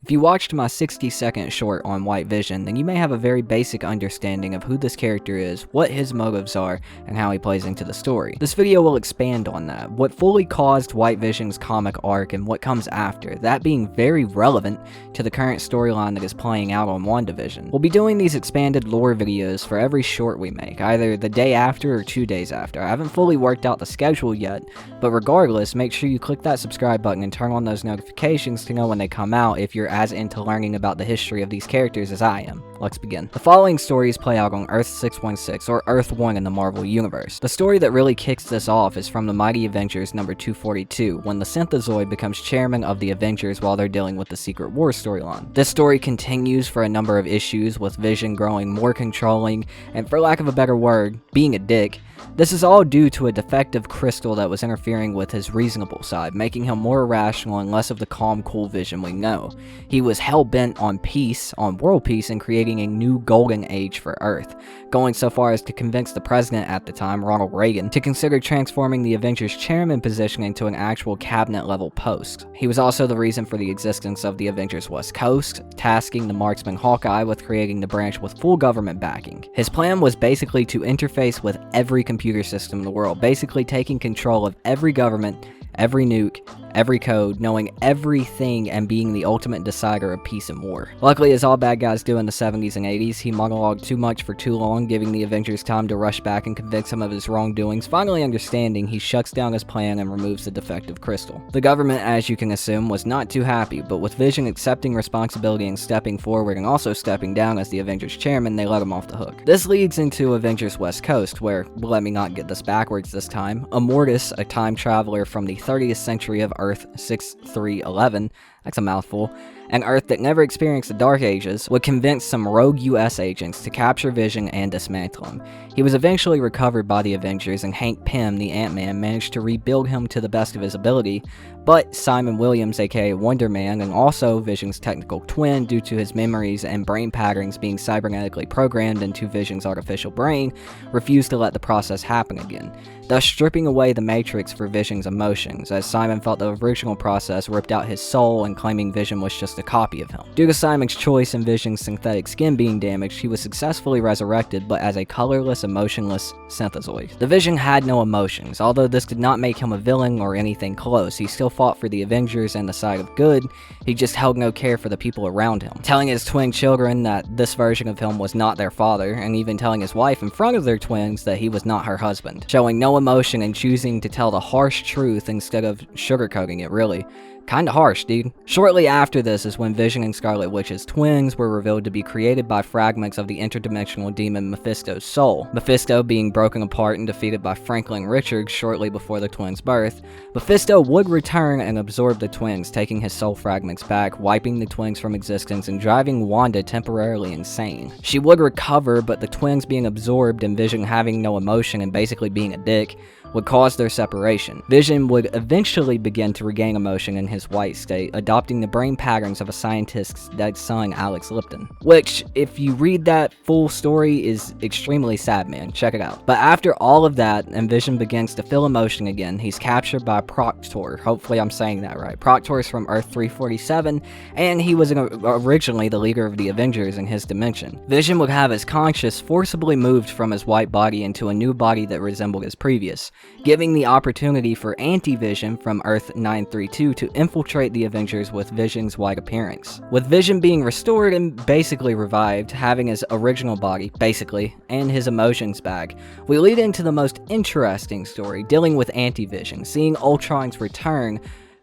If you watched my 60-second short on White Vision, then you may have a very basic understanding of who this character is, what his motives are, and how he plays into the story. This video will expand on that, what fully caused White Vision's comic arc and what comes after, that being very relevant to the current storyline that is playing out on WandaVision. We'll be doing these expanded lore videos for every short we make, either the day after or 2 days after. I haven't fully worked out the schedule yet, but regardless, make sure you click that subscribe button and turn on those notifications to know when they come out if you're as into learning about the history of these characters as I am. Let's begin. The following stories play out on Earth 616, or Earth 1 in the Marvel Universe. The story that really kicks this off is from the Mighty Avengers number 242, when the Synthezoid becomes chairman of the Avengers while they're dealing with the Secret War storyline. This story continues for a number of issues, with Vision growing more controlling, and for lack of a better word, being a dick. This is all due to a defective crystal that was interfering with his reasonable side, making him more irrational and less of the calm, cool Vision we know. He was hell-bent on peace, on world peace, and creating a new golden age for Earth, going so far as to convince the president at the time, Ronald Reagan, to consider transforming the Avengers chairman position into an actual cabinet-level post. He was also the reason for the existence of the Avengers West Coast, tasking the marksman Hawkeye with creating the branch with full government backing. His plan was basically to interface with every computer system in the world, basically taking control of every government, every nuke, every code, knowing everything, and being the ultimate decider of peace and war. Luckily, as all bad guys do in the 70s and 80s, he monologued too much for too long, giving the Avengers time to rush back and convince him of his wrongdoings. Finally understanding, he shuts down his plan and removes the defective crystal. The government, as you can assume, was not too happy, but with Vision accepting responsibility and stepping forward and also stepping down as the Avengers chairman, they let him off the hook. This leads into Avengers West Coast, where, let me not get this backwards this time, Immortus, a time traveler from the 30th century of Earth 6311, that's a mouthful, an Earth that never experienced the Dark Ages, would convince some rogue US agents to capture Vision and dismantle him. He was eventually recovered by the Avengers, and Hank Pym, the Ant-Man, managed to rebuild him to the best of his ability, but Simon Williams, aka Wonder Man, and also Vision's technical twin, due to his memories and brain patterns being cybernetically programmed into Vision's artificial brain, refused to let the process happen again, thus stripping away the Matrix for Vision's emotions, as Simon felt the original process ripped out his soul and claiming Vision was just a copy of him. Due to Simon's choice and Vision's synthetic skin being damaged, he was successfully resurrected, but as a colorless, emotionless synthezoid. The Vision had no emotions. Although this did not make him a villain or anything close, he still fought for the Avengers and the side of good. He just held no care for the people around him, telling his twin children that this version of him was not their father, and even telling his wife in front of their twins that he was not her husband, showing no emotion and choosing to tell the harsh truth instead of sugarcoating it, really. Kinda harsh, dude. Shortly after this is when Vision and Scarlet Witch's twins were revealed to be created by fragments of the interdimensional demon Mephisto's soul. Mephisto being broken apart and defeated by Franklin Richards shortly before the twins' birth. Mephisto would return and absorb the twins, taking his soul fragments back, wiping the twins from existence and driving Wanda temporarily insane. She would recover, but the twins being absorbed and Vision having no emotion and basically being a dick would cause their separation. Vision would eventually begin to regain emotion in his white state, adopting the brain patterns of a scientist's dead son, Alex Lipton. Which, if you read that full story, is extremely sad, man. Check it out. But after all of that, and Vision begins to feel emotion again, he's captured by Proctor. Hopefully I'm saying that right. Proctor is from Earth 347, and he was originally the leader of the Avengers in his dimension. Vision would have his conscience forcibly moved from his white body into a new body that resembled his previous, giving the opportunity for Anti-Vision from Earth 932 to infiltrate the Avengers with Vision's white appearance. With Vision being restored and basically revived, having his original body, basically, and his emotions back, we lead into the most interesting story, dealing with Anti-Vision, seeing Ultron's return,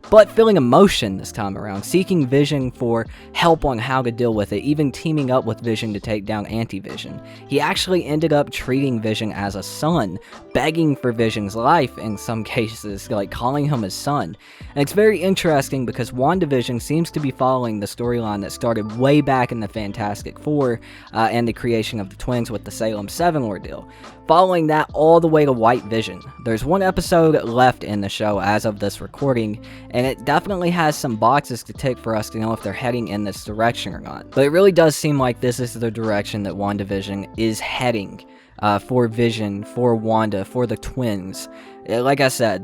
but feeling emotion this time around, seeking Vision for help on how to deal with it, even teaming up with Vision to take down Anti-Vision. He actually ended up treating Vision as a son, begging for Vision's life in some cases, like calling him his son. And it's very interesting because WandaVision seems to be following the storyline that started way back in the Fantastic Four and the creation of the twins with the Salem 7 ordeal. Following that all the way to White Vision. There's one episode left in the show as of this recording, and it definitely has some boxes to tick for us to know if they're heading in this direction or not. But it really does seem like this is the direction that WandaVision is heading. for Vision, for Wanda, for the twins. Like I said,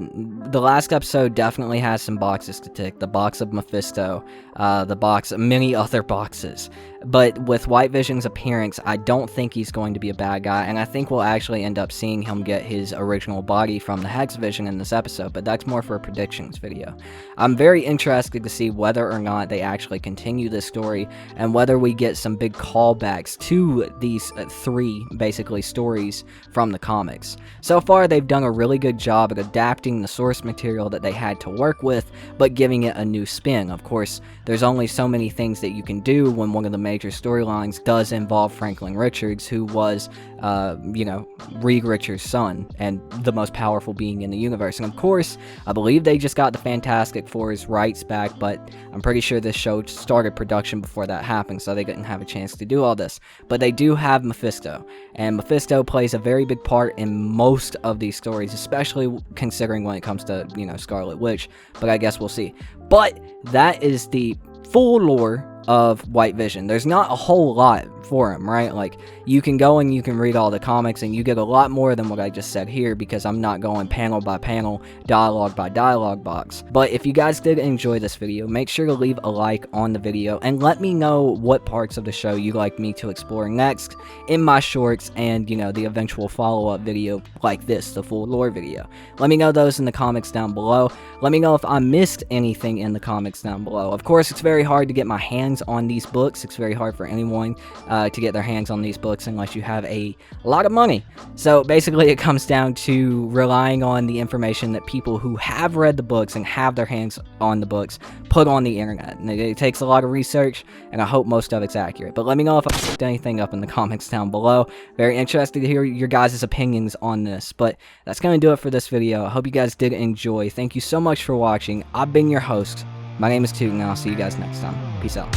the last episode definitely has some boxes to tick. The box of Mephisto, the box of many other boxes. But with White Vision's appearance, I don't think he's going to be a bad guy, and I think we'll actually end up seeing him get his original body from the Hex Vision in this episode, but that's more for a predictions video. I'm very interested to see whether or not they actually continue this story, and whether we get some big callbacks to these three, basically, stories from the comics. So far, they've done a really good job at adapting the source material that they had to work with, but giving it a new spin. Of course, there's only so many things that you can do when one of the major storylines does involve Franklin Richards, who was, Reed Richards' son, and the most powerful being in the universe. And of course, I believe they just got the Fantastic Four's rights back, but I'm pretty sure this show started production before that happened, so they didn't have a chance to do all this. But they do have Mephisto, and Mephisto plays a very big part in most of these stories, especially considering when it comes to, Scarlet Witch, but I guess we'll see. But that is the full lore of White Vision. There's not a whole lot for him, right? Like, you can go and you can read all the comics, and you get a lot more than what I just said here, because I'm not going panel by panel, dialogue by dialogue box. But if you guys did enjoy this video, make sure to leave a like on the video, and let me know what parts of the show you'd like me to explore next in my shorts, and, the eventual follow-up video like this, the full lore video. Let me know those in the comments down below. Let me know if I missed anything in the comments down below. Of course, it's very hard to get my hands on these books. It's very hard for anyone to get their hands on these books unless you have a lot of money. So basically, it comes down to relying on the information that people who have read the books and have their hands on the books put on the internet. And it takes a lot of research, and I hope most of it's accurate. But let me know if I picked anything up in the comments down below. Very interested to hear your guys' opinions on this. But that's going to do it for this video. I hope you guys did enjoy. Thank you so much for watching. I've been your host. My name is Toot, and I'll see you guys next time. Peace out.